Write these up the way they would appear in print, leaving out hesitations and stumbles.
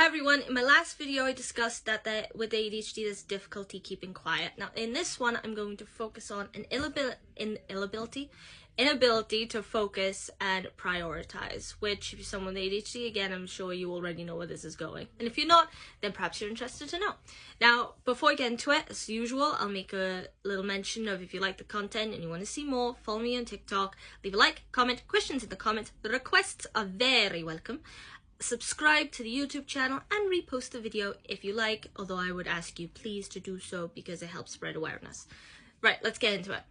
Hi everyone, in my last video I discussed that with ADHD there's difficulty keeping quiet. Now in this one I'm going to focus on an inability to focus and prioritize, which if you're someone with ADHD, again, I'm sure you already know where this is going. And if you're not, then perhaps you're interested to know. Now, before I get into it, as usual, I'll make a little mention of if you like the content and you want to see more, follow me on TikTok, leave a like, comment, questions in the comments. The requests are very welcome. Subscribe to the YouTube channel and repost the video if you like, although I would ask you please to do so because it helps spread awareness. Right, let's get into it.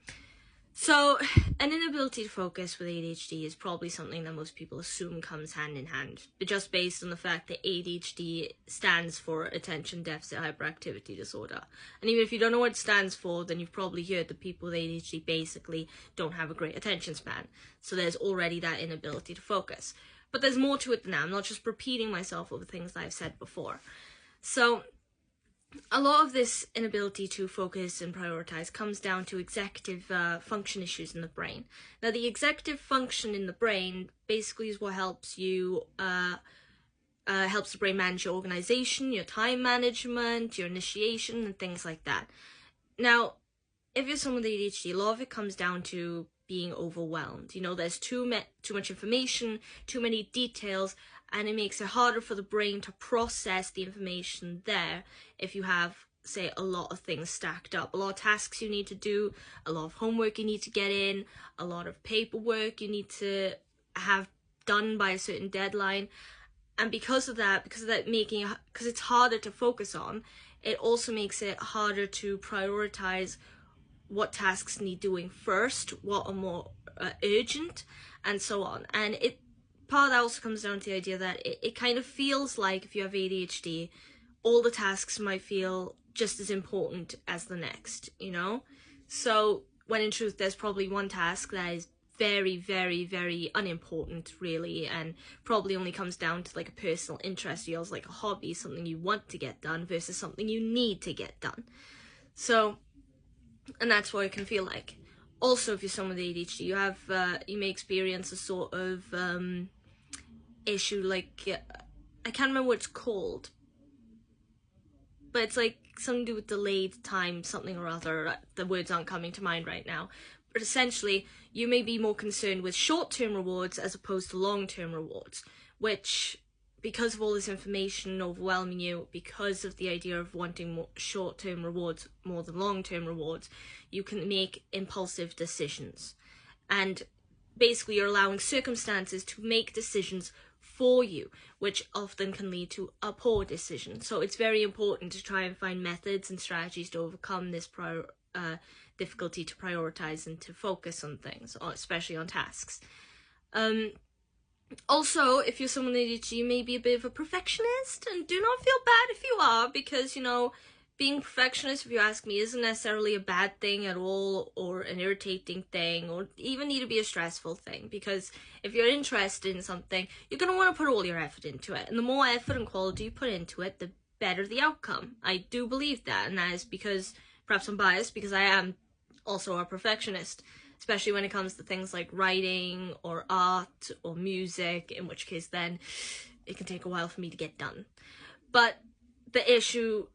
So, an inability to focus with ADHD is probably something that most people assume comes hand in hand, just based on the fact that ADHD stands for Attention Deficit Hyperactivity Disorder. And even if you don't know what it stands for, then you've probably heard that people with ADHD basically don't have a great attention span. So there's already that inability to focus. But there's more to it than that. I'm not just repeating myself over things that I've said before. So, a lot of this inability to focus and prioritize comes down to executive function issues in the brain. Now, the executive function in the brain basically is what helps you, helps the brain manage your organization, your time management, your initiation, and things like that. Now, if you're someone with ADHD, a lot of it comes down to being overwhelmed. You know, there's too much information, too many details, and it makes it harder for the brain to process the information there if you have, say, a lot of things stacked up. A lot of tasks you need to do, a lot of homework you need to get in, a lot of paperwork you need to have done by a certain deadline. And because it's harder to focus on, it also makes it harder to prioritize what tasks need doing first, what are more urgent, and so on. And part of that also comes down to the idea that it kind of feels like if you have ADHD, all the tasks might feel just as important as the next, you know? So when in truth there's probably one task that is very, very, very unimportant, really, and probably only comes down to like a personal interest, yours, like a hobby, something you want to get done versus something you need to get done. So, and that's what it can feel like. Also, if you're someone with ADHD, you may experience a sort of issue like, I can't remember what it's called, but it's like something to do with delayed time, something or other. The words aren't coming to mind right now. But essentially, you may be more concerned with short-term rewards as opposed to long-term rewards, which, because of all this information overwhelming you, because of the idea of wanting more short-term rewards more than long-term rewards, you can make impulsive decisions. And basically you're allowing circumstances to make decisions for you, which often can lead to a poor decision. So it's very important to try and find methods and strategies to overcome this difficulty to prioritize and to focus on things, especially on tasks. Also, if you're someone with ADHD, you may be a bit of a perfectionist, and do not feel bad if you are, because, you know, being a perfectionist, if you ask me, isn't necessarily a bad thing at all, or an irritating thing, or even need to be a stressful thing, because if you're interested in something, you're going to want to put all your effort into it, and the more effort and quality you put into it, the better the outcome. I do believe that, and that is because, perhaps I'm biased, because I am also a perfectionist, especially when it comes to things like writing or art or music, in which case then it can take a while for me to get done. But the issue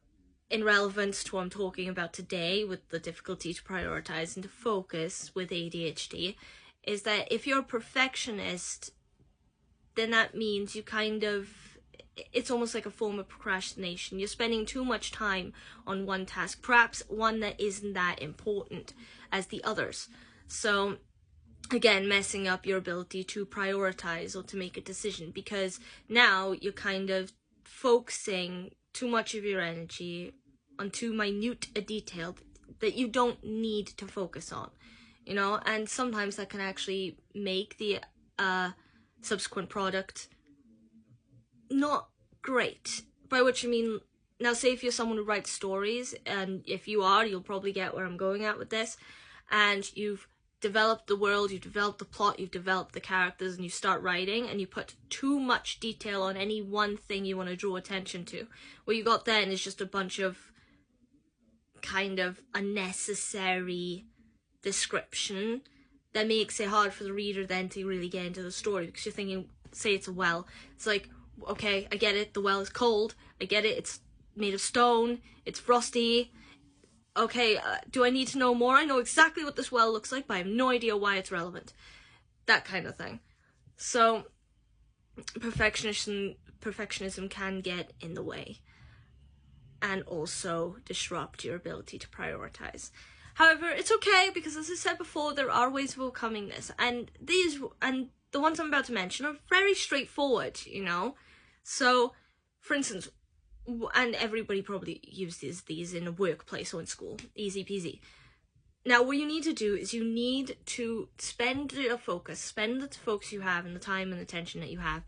in relevance to what I'm talking about today with the difficulty to prioritize and to focus with ADHD is that if you're a perfectionist, then that means you it's almost like a form of procrastination. You're spending too much time on one task, perhaps one that isn't that important as the others. So, again, messing up your ability to prioritize or to make a decision, because now you're kind of focusing too much of your energy on too minute a detail that you don't need to focus on, you know, and sometimes that can actually make the subsequent product not great. By which I mean, now say if you're someone who writes stories, and if you are, you'll probably get where I'm going at with this, and you've developed the world, you've developed the plot, you've developed the characters, and you start writing, and you put too much detail on any one thing you want to draw attention to. What you got then is just a bunch of kind of unnecessary description that makes it hard for the reader then to really get into the story, because you're thinking, say it's a well, it's like, okay, I get it, the well is cold, I get it, it's made of stone, it's frosty. Okay, do I need to know more? I know exactly what this well looks like, but I have no idea why it's relevant. That kind of thing. So perfectionism can get in the way and also disrupt your ability to prioritize. However, it's okay, because as I said before, there are ways of overcoming this, and the ones I'm about to mention are very straightforward, you know. So, for instance, and everybody probably uses these in a workplace or in school, easy peasy. Now, what you need to do is you need to spend the focus you have and the time and attention that you have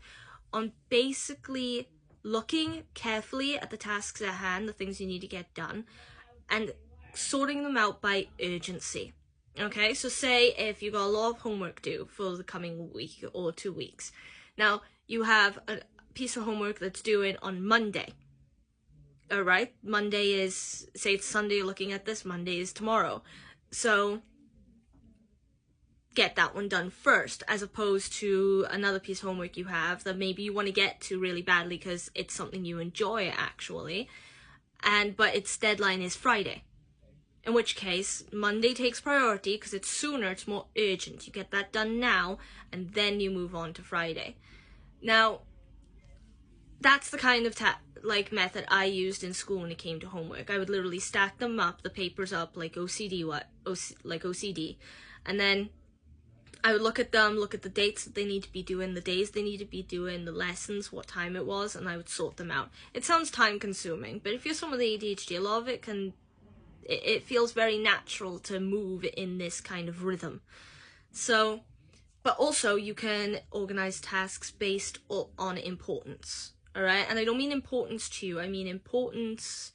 on basically looking carefully at the tasks at hand, the things you need to get done, and sorting them out by urgency. Okay, so say if you got a lot of homework due for the coming week or 2 weeks. Now, you have a piece of homework that's due on Monday. Alright, Monday is, say it's Sunday you're looking at this, Monday is tomorrow. So, get that one done first, as opposed to another piece of homework you have that maybe you want to get to really badly because it's something you enjoy actually, but its deadline is Friday. In which case, Monday takes priority because it's sooner, it's more urgent. You get that done now, and then you move on to Friday. Now, that's the kind of method I used in school when it came to homework. I would literally stack them up, the papers up like OCD, and then I would look at them, look at the dates that they need to be doing, the days they need to be doing, the lessons, what time it was, and I would sort them out. It sounds time consuming, but if you're someone with ADHD, a lot of it feels very natural to move in this kind of rhythm. So, but also you can organize tasks based on importance, alright? And I don't mean importance to you, I mean importance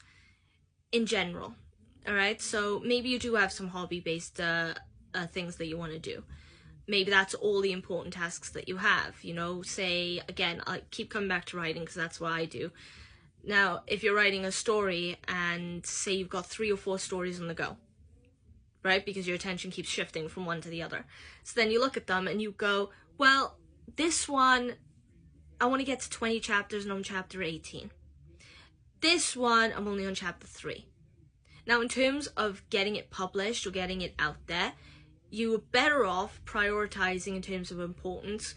in general, alright? So maybe you do have some hobby-based things that you want to do. Maybe that's all the important tasks that you have, you know, say, again, I keep coming back to writing because that's what I do. Now, if you're writing a story and say you've got 3 or 4 stories on the go, right, because your attention keeps shifting from one to the other. So then you look at them and you go, well, this one, I want to get to 20 chapters and I'm on chapter 18. This one, I'm only on chapter 3. Now, in terms of getting it published or getting it out there, you are better off prioritizing in terms of importance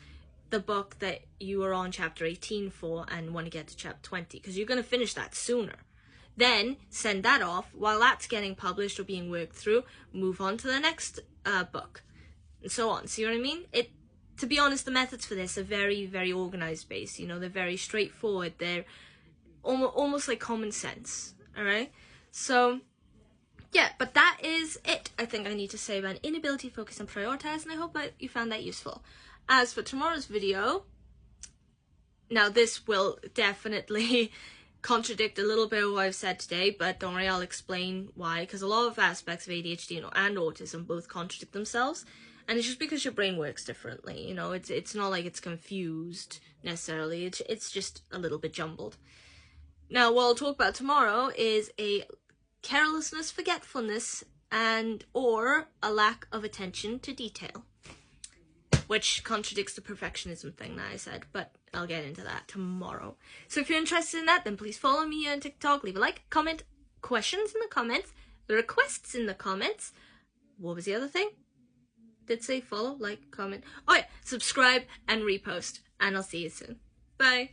the book that you are on chapter 18 for and want to get to chapter 20, because you're going to finish that sooner. Then send that off while that's getting published or being worked through, move on to the next book, and so on. See what I mean? To be honest, the methods for this are very, very organized based, you know, they're very straightforward, they're almost like common sense, alright? So, yeah, but that is it, I think I need to say about inability to focus and prioritize, and I hope that you found that useful. As for tomorrow's video, now this will definitely contradict a little bit of what I've said today, but don't worry, I'll explain why, because a lot of aspects of ADHD and autism both contradict themselves, and it's just because your brain works differently, you know, it's not like it's confused necessarily, it's just a little bit jumbled. Now, what I'll talk about tomorrow is a carelessness, forgetfulness, or a lack of attention to detail, which contradicts the perfectionism thing that I said, but I'll get into that tomorrow. So if you're interested in that, then please follow me here on TikTok, leave a like, comment, questions in the comments, requests in the comments. What was the other thing? Did say follow, like, comment. Oh yeah, subscribe and repost, and I'll see you soon. Bye.